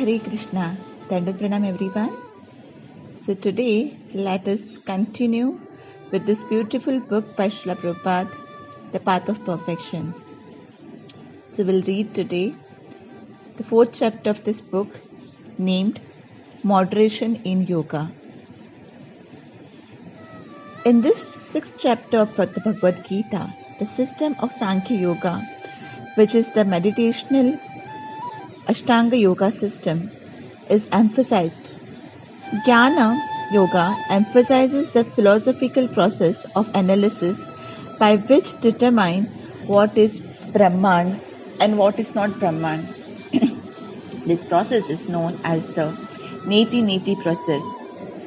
Hare Krishna. Dandat Pranam everyone. So today let us continue with this beautiful book by Srila Prabhupada, The Path of Perfection. So we'll read today the fourth chapter of this book named Moderation in Yoga. In this sixth chapter of the Bhagavad Gita, the system of Sankhya Yoga, which is the meditational Ashtanga Yoga system, is emphasized. Jnana Yoga emphasizes the philosophical process of analysis by which determine what is Brahman and what is not Brahman. This process is known as the Neti process,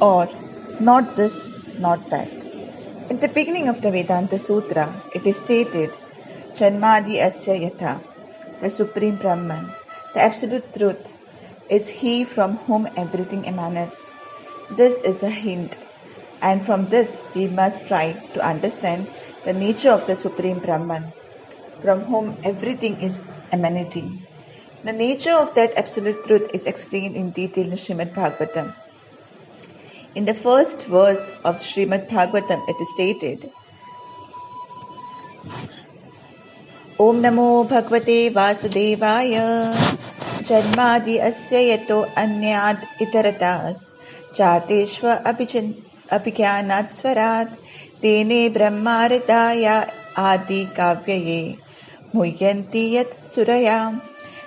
or not this, not that. In the beginning of the Vedanta Sutra, it is stated, Janmadi Asya Yatha, the Supreme Brahman, the Absolute Truth, is He from whom everything emanates. This is a hint, and from this we must try to understand the nature of the Supreme Brahman, from whom everything is emanating. The nature of that Absolute Truth is explained in detail in Srimad Bhagavatam. In the first verse of Srimad Bhagavatam, it is stated, Om Namo Bhagavate Vasudevaya Janmadvi Asya Yato Anyad Itaratas Charteshva Abhigyanat Swarat Tene Brahmaridaya Adi Kavyaye Muyyanti Yat Surayam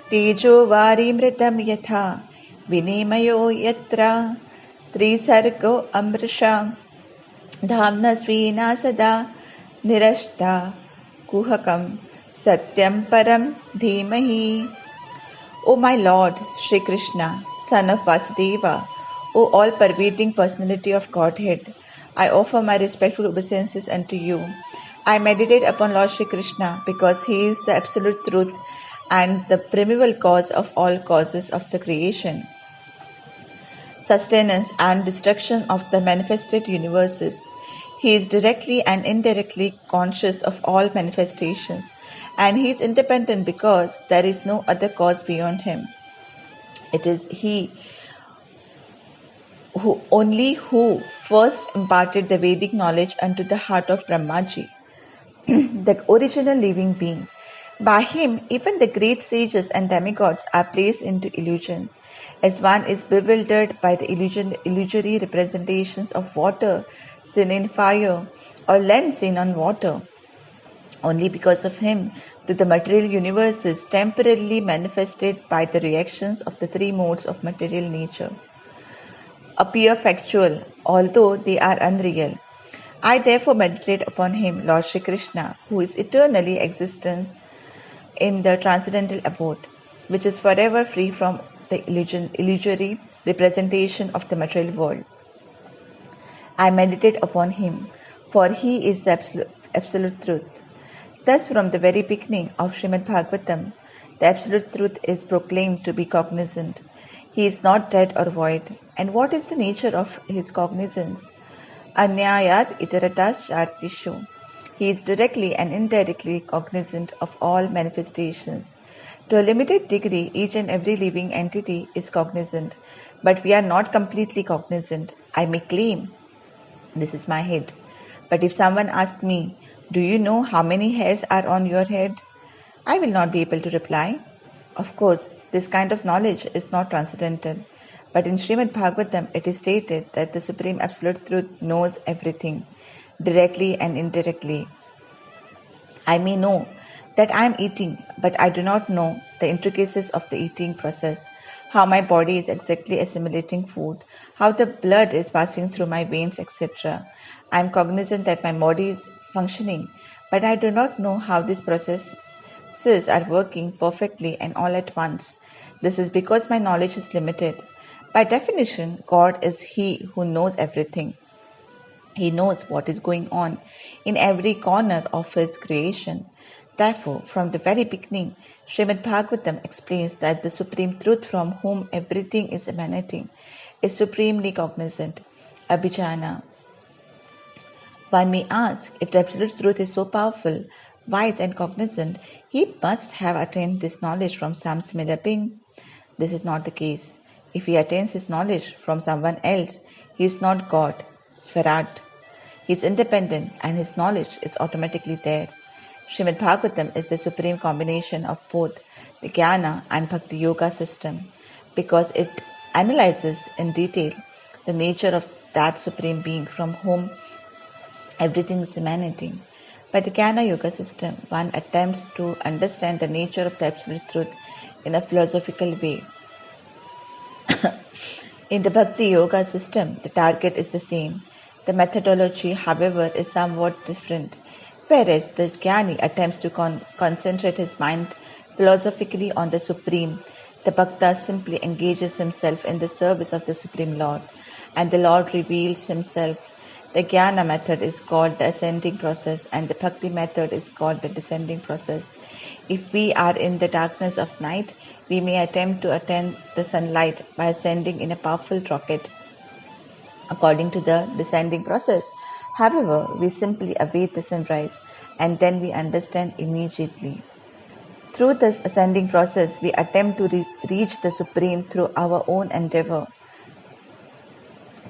Tejo Varimritam Yatha Vinemayo Yatra Trisargo Amrisham Dhamna Svina Sada Nirashta Kuhakam Satyam Param Dhimahi. O my Lord, Shri Krishna, Son of Vasudeva, O all-pervading personality of Godhead, I offer my respectful obeisances unto you. I meditate upon Lord Shri Krishna because He is the absolute truth and the primeval cause of all causes of the creation, sustenance and destruction of the manifested universes. He is directly and indirectly conscious of all manifestations, and He is independent because there is no other cause beyond Him. It is He who first imparted the Vedic knowledge unto the heart of Brahmaji, the original living being. By Him, even the great sages and demigods are placed into illusion, as one is bewildered by the illusory representations of water seen in fire or land seen on water. Only because of Him do the material universes temporarily manifested by the reactions of the three modes of material nature appear factual, although they are unreal. I therefore meditate upon Him, Lord Shri Krishna, who is eternally existent in the transcendental abode, which is forever free from the illusory representation of the material world. I meditate upon Him, for He is the absolute truth. Thus, from the very beginning of Srimad Bhagavatam, the absolute truth is proclaimed to be cognizant. He is not dead or void. And what is the nature of His cognizance? Anyayat itaratas chartishu. He is directly and indirectly cognizant of all manifestations. To a limited degree, each and every living entity is cognizant, but we are not completely cognizant. I may claim, this is my head. But if someone asks me, do you know how many hairs are on your head? I will not be able to reply. Of course, this kind of knowledge is not transcendental. But in Srimad Bhagavatam, it is stated that the Supreme Absolute Truth knows everything, directly and indirectly. I may know that I am eating, but I do not know the intricacies of the eating process, how my body is exactly assimilating food, how the blood is passing through my veins, etc. I am cognizant that my body is functioning, but I do not know how these processes are working perfectly and all at once. This is because my knowledge is limited. By definition, God is He who knows everything. He knows what is going on in every corner of His creation. Therefore, from the very beginning, Srimad Bhagavatam explains that the Supreme Truth from whom everything is emanating is supremely cognizant, Abhijana. One may ask, if the Absolute Truth is so powerful, wise and cognizant, He must have attained this knowledge from some similar being. This is not the case. If he attains his knowledge from someone else, he is not God, Swarat. He is independent and his knowledge is automatically there. Srimad Bhagavatam is the supreme combination of both the Jnana and Bhakti Yoga system because it analyzes in detail the nature of that supreme being from whom everything is emanating. By the Jnana Yoga system, one attempts to understand the nature of the absolute truth in a philosophical way. In the Bhakti Yoga system, the target is the same. The methodology, however, is somewhat different. Whereas the Jnani attempts to concentrate his mind philosophically on the Supreme, the Bhakta simply engages himself in the service of the Supreme Lord, and the Lord reveals himself. The Jnana method is called the ascending process, and the Bhakti method is called the descending process. If we are in the darkness of night, we may attempt to attain the sunlight by ascending in a powerful rocket. According to the descending process, however, we simply await the sunrise and then we understand immediately. Through this ascending process, we attempt to reach the Supreme through our own endeavor,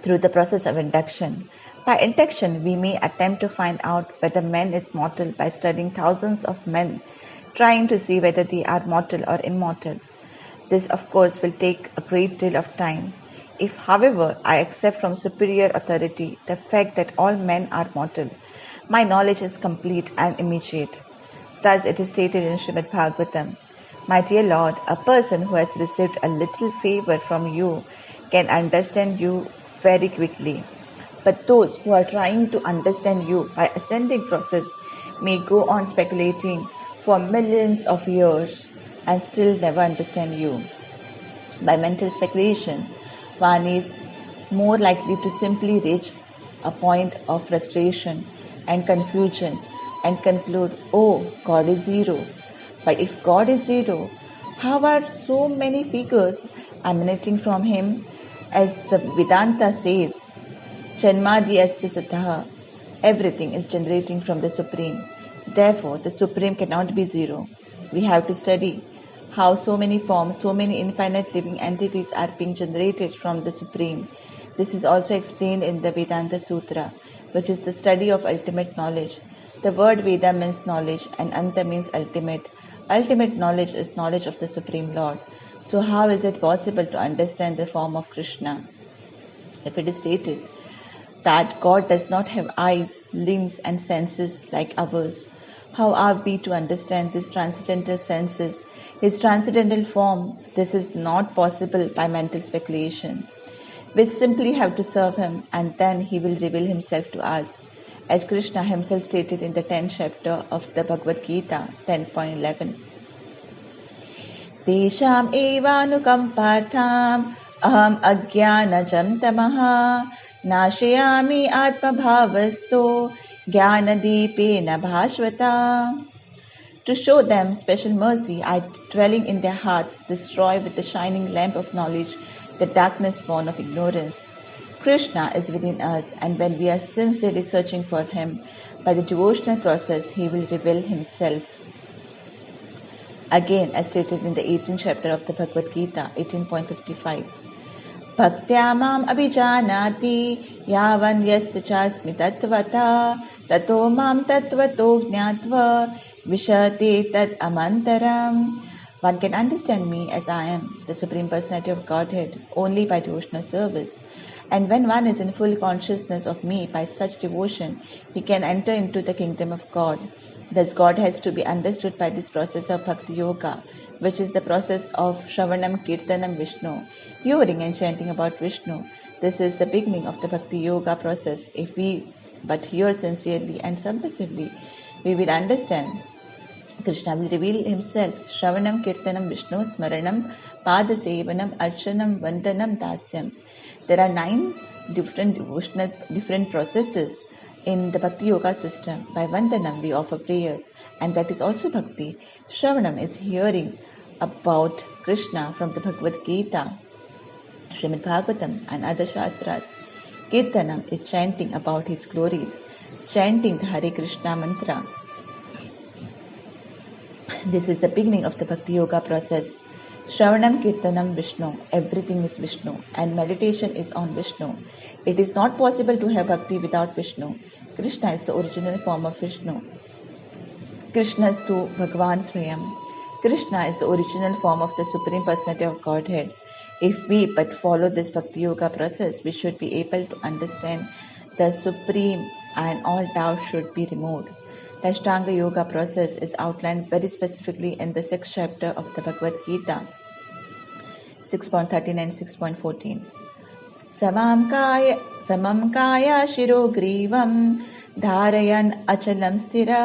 through the process of induction. By induction, we may attempt to find out whether man is mortal by studying thousands of men, trying to see whether they are mortal or immortal. This, of course, will take a great deal of time. If, however, I accept from superior authority the fact that all men are mortal, my knowledge is complete and immediate. Thus it is stated in Srimad Bhagavatam, "My dear Lord, a person who has received a little favor from you can understand you very quickly. But those who are trying to understand you by ascending process may go on speculating for millions of years and still never understand you. By mental speculation, one is more likely to simply reach a point of frustration and confusion and conclude, oh, God is zero. But if God is zero, how are so many figures emanating from him? As the Vedanta says, Janmadhyasya Sataha, everything is generating from the Supreme. Therefore, the Supreme cannot be zero. We have to study how so many forms, so many infinite living entities are being generated from the Supreme. This is also explained in the Vedanta Sutra, which is the study of ultimate knowledge. The word Veda means knowledge and Anta means ultimate. Ultimate knowledge is knowledge of the Supreme Lord. So how is it possible to understand the form of Krishna? If it is stated that God does not have eyes, limbs and senses like ours, how are we to understand these transcendental senses, his transcendental form? This is not possible by mental speculation. We simply have to serve him and then he will reveal himself to us. As Krishna himself stated in the 10th chapter of the Bhagavad Gita, 10.11. Tesham evanukampartham aham ajnanajam tamaha nashayami atmabhavasto jnanadipena bhasvata. To show them special mercy, I, dwelling in their hearts, destroy with the shining lamp of knowledge the darkness born of ignorance. Krishna is within us, and when we are sincerely searching for him, by the devotional process, he will reveal himself. Again, as stated in the 18th chapter of the Bhagavad Gita, 18.55. Bhaktya mam abhijanati yavan yasya chasmi tattvata tato mam tattvato jnatva vishate tad amantaram. One can understand me as I am, the Supreme Personality of Godhead, only by devotional service. And when one is in full consciousness of me by such devotion, he can enter into the kingdom of God. Thus God has to be understood by this process of Bhakti Yoga, which is the process of Shravanam Kirtanam Vishnu, hearing and chanting about Vishnu. This is the beginning of the Bhakti Yoga process. If we but hear sincerely and submissively, we will understand. Krishna will reveal himself. Shravanam Kirtanam Vishnu Smaranam Padasevanam Archanam Vandanam Dasyam. There are 9 different processes in the Bhakti Yoga system. By Vandanam we offer prayers, and that is also Bhakti. Shravanam is hearing about Krishna from the Bhagavad Gita, Srimad Bhagavatam and other Shastras. Kirtanam is chanting about his glories, chanting the Hare Krishna mantra. This is the beginning of the Bhakti Yoga process. Shravanam Kirtanam Vishnu, everything is Vishnu, and meditation is on Vishnu. It is not possible to have bhakti without Vishnu. Krishna is the original form of Vishnu. Krishna is to Bhagavan Swayam. Krishna is the original form of the Supreme Personality of Godhead. If we but follow this Bhakti Yoga process, we should be able to understand the Supreme and all doubt should be removed. The Ashtanga Yoga process is outlined very specifically in the 6th chapter of the Bhagavad Gita, 6.13 and 6.14. समं काया शिरो ग्रीवं धारयन् अचलं स्थिरा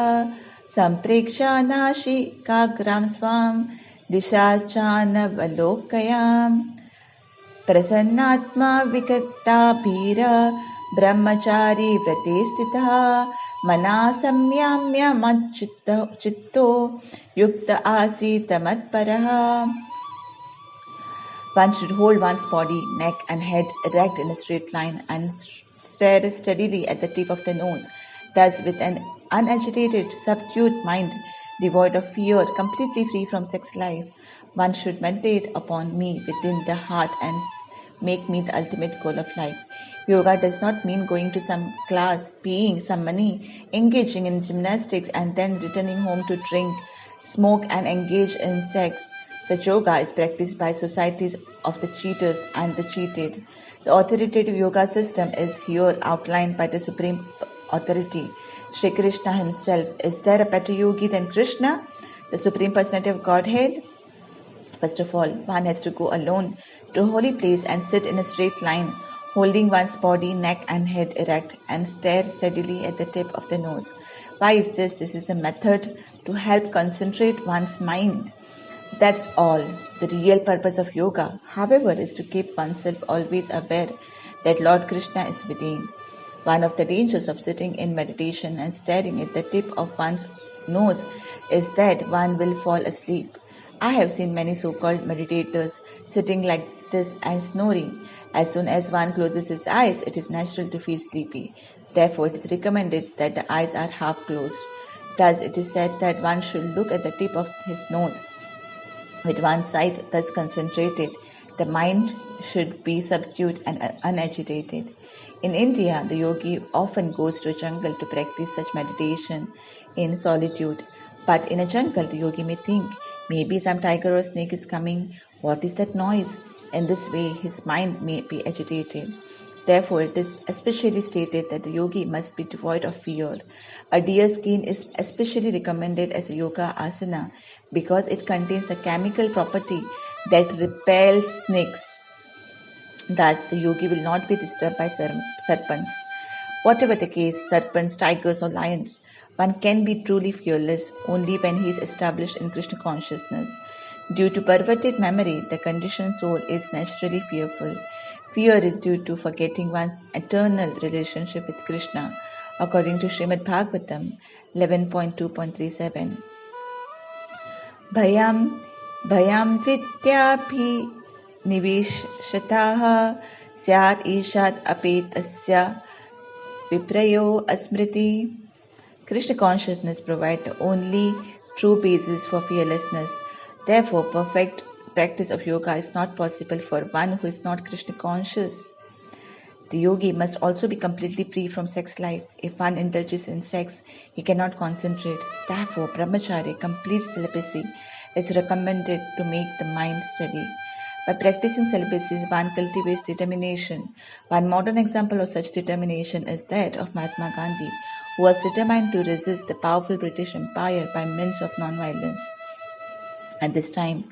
सम्प्रेक्ष्य नासिकाग्रां स्वां दिशाचानवलोकयाम् प्रसन्नात्मा विगताभीर ब्रह्मचारी व्रते स्थितः मना संयम्य मच्चित्तो युक्त आसीत मत्परः. One should hold one's body, neck and head erect in a straight line and stare steadily at the tip of the nose. Thus, with an unagitated, subdued mind, devoid of fear, completely free from sex life, one should meditate upon me within the heart and make me the ultimate goal of life. Yoga does not mean going to some class, paying some money, engaging in gymnastics and then returning home to drink, smoke and engage in sex. Such yoga is practiced by societies of the cheaters and the cheated. The authoritative yoga system is here outlined by the Supreme Authority, Shri Krishna himself. Is there a better yogi than Krishna, the Supreme Personality of Godhead? First of all, one has to go alone to a holy place and sit in a straight line, holding one's body, neck and head erect and stare steadily at the tip of the nose. Why is this? This is a method to help concentrate one's mind. That's all. The real purpose of yoga, however, is to keep oneself always aware that Lord Krishna is within. One of the dangers of sitting in meditation and staring at the tip of one's nose is that one will fall asleep. I have seen many so-called meditators sitting like this and snoring. As soon as one closes his eyes, it is natural to feel sleepy. Therefore, it is recommended that the eyes are half closed. Thus, it is said that one should look at the tip of his nose with one side thus concentrated. The mind should be subdued and unagitated. In India, the yogi often goes to a jungle to practice such meditation in solitude. But in a jungle, the yogi may think, maybe some tiger or snake is coming. What is that noise? In this way, his mind may be agitated. Therefore, it is especially stated that the yogi must be devoid of fear. A deer skin is especially recommended as a yoga asana because it contains a chemical property that repels snakes. Thus, the yogi will not be disturbed by serpents. Whatever the case, serpents, tigers, or lions, one can be truly fearless only when he is established in Krishna consciousness. Due to perverted memory, the conditioned soul is naturally fearful. Fear is due to forgetting one's eternal relationship with Krishna, according to Srimad Bhagavatam 11.2.37. Bhayam Bhayam vidyabhinivishataha syat ishat apetasya viprayo asmriti. Krishna consciousness provides the only true basis for fearlessness. Therefore, perfect practice of yoga is not possible for one who is not Krishna conscious. The yogi must also be completely free from sex life. If one indulges in sex, he cannot concentrate. Therefore, brahmacharya, complete celibacy, is recommended to make the mind steady. By practicing celibacy, one cultivates determination. One modern example of such determination is that of Mahatma Gandhi, who was determined to resist the powerful British Empire by means of non-violence. At this time,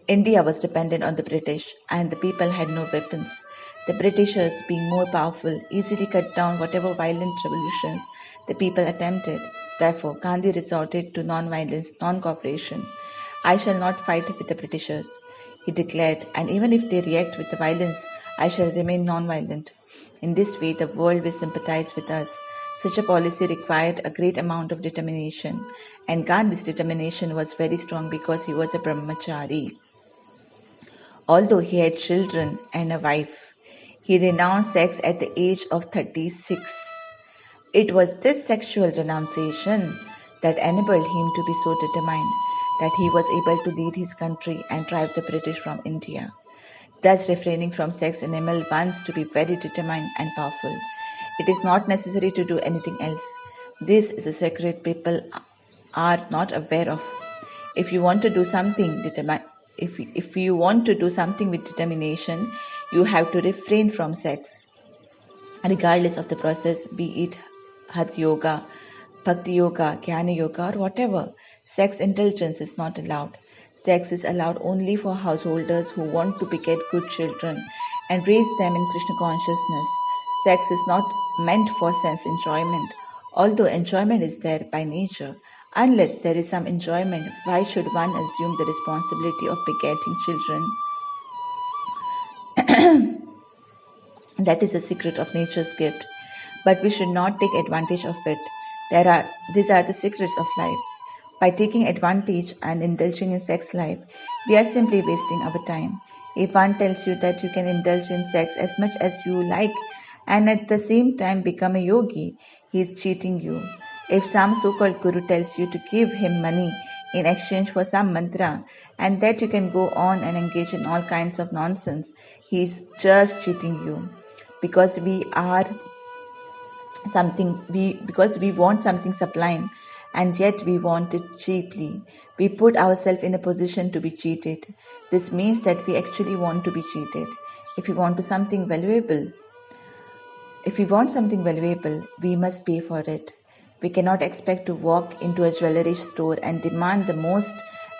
India was dependent on the British and the people had no weapons. The Britishers, being more powerful, easily cut down whatever violent revolutions the people attempted. Therefore, Gandhi resorted to non-violence, non-cooperation. I shall not fight with the Britishers, he declared, and even if they react with the violence, I shall remain non-violent. In this way, the world will sympathize with us. Such a policy required a great amount of determination, and Gandhi's determination was very strong because he was a brahmachari. Although he had children and a wife, he renounced sex at the age of 36. It was this sexual renunciation that enabled him to be so determined. that he was able to lead his country and drive the British from India. Thus, refraining from sex enables one to be very determined and powerful. It is not necessary to do anything else. This is a secret people are not aware of. If you want to do something if you want to do something with determination, you have to refrain from sex regardless of the process, be it Hatha Yoga, Bhakti Yoga, Jnana Yoga, or whatever. Sex indulgence is not allowed. Sex is allowed only for householders who want to beget good children and raise them in Krishna consciousness. Sex is not meant for sense enjoyment, although enjoyment is there by nature. Unless there is some enjoyment, why should one assume the responsibility of begetting children? That is the secret of nature's gift. But we should not take advantage of it. These are the secrets of life. By taking advantage and indulging in sex life, we are simply wasting our time. If one tells you that you can indulge in sex as much as you like and at the same time become a yogi, he is cheating you. If some so-called guru tells you to give him money in exchange for some mantra and that you can go on and engage in all kinds of nonsense, he is just cheating you because we want something sublime and yet we want it cheaply. We put ourselves in a position to be cheated. This means that we actually want to be cheated. If we want something valuable, we must pay for it. We cannot expect to walk into a jewelry store and demand the most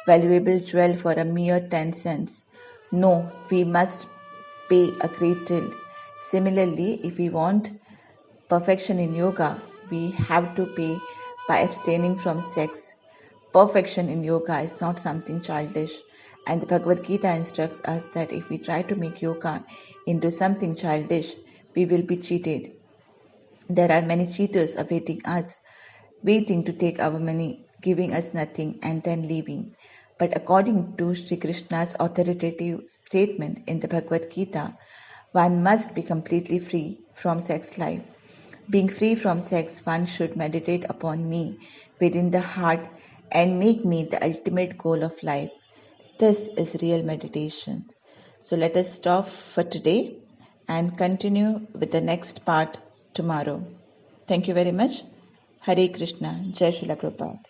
valuable jewel for a mere 10 cents. No, we must pay a great deal. Similarly, if we want perfection in yoga, we have to pay by abstaining from sex. Perfection in yoga is not something childish, and the Bhagavad Gita instructs us that if we try to make yoga into something childish, we will be cheated. There are many cheaters awaiting us, waiting to take our money, giving us nothing, and then leaving. But according to Sri Krishna's authoritative statement in the Bhagavad Gita, one must be completely free from sex life. Being free from sex, one should meditate upon me within the heart and make me the ultimate goal of life. This is real meditation. So let us stop for today and continue with the next part tomorrow. Thank you very much. Hare Krishna. Jai Srila Prabhupada.